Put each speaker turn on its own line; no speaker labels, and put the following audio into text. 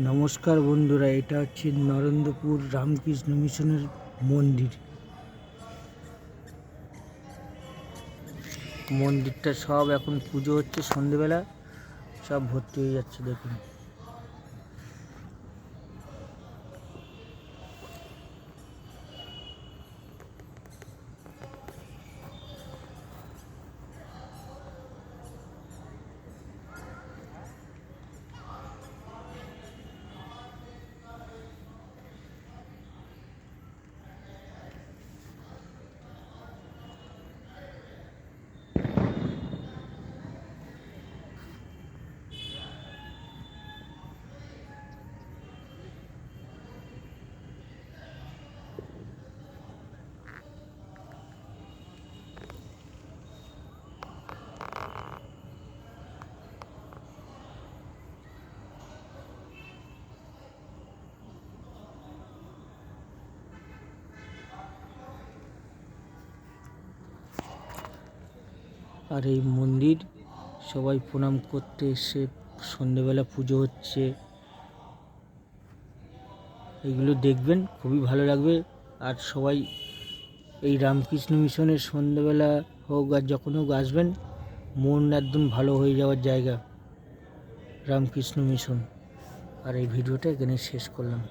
নমস্কার বন্ধুরা, এটা হচ্ছে নরেন্দ্রপুর রামকৃষ্ণ মিশনের মন্দির। মন্দিরটা সব এখন পুজো হচ্ছে, সন্ধেবেলা সব ভর্তি হয়ে যাচ্ছে। দেখুন, আর এই মন্দির সবাই প্রণাম করতে এসে, সন্ধেবেলা পুজো হচ্ছে। এগুলো দেখবেন, খুবই ভালো লাগবে। আর সবাই এই রামকৃষ্ণ মিশনের সন্ধেবেলা হোক আর যখন হোক আসবেন, মন একদম ভালো হয়ে যাওয়ার জায়গা রামকৃষ্ণ মিশন। আর এই ভিডিওটা এখানে শেষ করলাম।